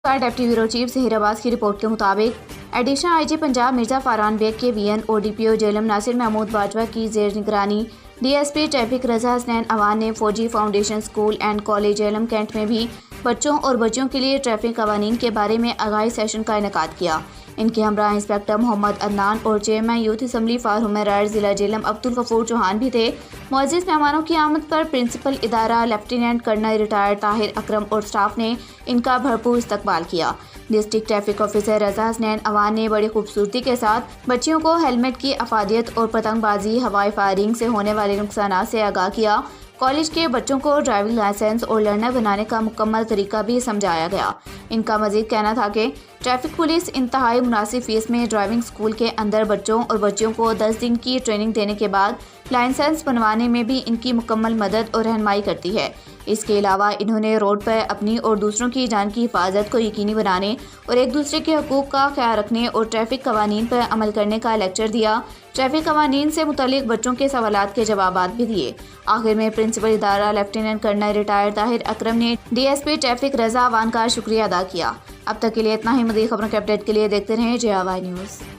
کا deputy bureau chief Zaheer Abbas کی report کے مطابق additional I G Punjab Mirza Faran Baig کے وی این او D P O Jhelum Nasir Mahmood Bajwa کی زیر نگرانی D S P traffic Raza Hasnain Awan نے Fauji foundation school and college Jhelum cantt میں بھی بچوں اور بچیوں کے لیے ٹریفک قوانین کے بارے میں آگاہی سیشن کا انعقاد کیا۔ ان کے ہمراہ انسپکٹر محمد عدنان اور chairman youth assembly for human rights ضلع جیلم عبدالغفور چوہان بھی تھے۔ معزز مہمانوں کی آمد پر پرنسپل ادارہ لیفٹیننٹ کرنل ریٹائرڈ طاہر اکرم اور سٹاف نے ان کا بھرپور استقبال کیا۔ ڈسٹرکٹ ٹریفک آفیسر رضا حسنین اوان نے بڑی خوبصورتی کے ساتھ بچیوں کو ہیلمٹ کی افادیت اور پتنگ بازی، ہوائی فائرنگ سے ہونے والے نقصانات سے آگاہ کیا۔ کالج کے بچوں کو ڈرائیونگ لائسنس اور لرنر بنانے کا مکمل طریقہ بھی سمجھایا گیا۔ ان کا مزید کہنا تھا کہ ٹریفک پولیس انتہائی مناسب فیس میں ڈرائیونگ اسکول کے اندر بچوں اور بچیوں کو 10 دن کی ٹریننگ دینے کے بعد لائسنس بنوانے میں بھی ان کی مکمل مدد اور رہنمائی کرتی ہے۔ اس کے علاوہ انہوں نے روڈ پر اپنی اور دوسروں کی جان کی حفاظت کو یقینی بنانے اور ایک دوسرے کے حقوق کا خیال رکھنے اور ٹریفک قوانین پر عمل کرنے کا لیکچر دیا۔ ٹریفک قوانین سے متعلق بچوں کے سوالات کے جوابات بھی دیے۔ آخر میں پرنسپل ادارہ لیفٹیننٹ کرنل ریٹائرڈ طاہر اکرم نے ڈی ایس پی ٹریفک رضا اوان کا شکریہ ادا کیا۔ اب تک کے لیے اتنا ہی۔ مزید خبروں کے اپڈیٹ کے لیے دیکھتے رہیں JRY نیوز۔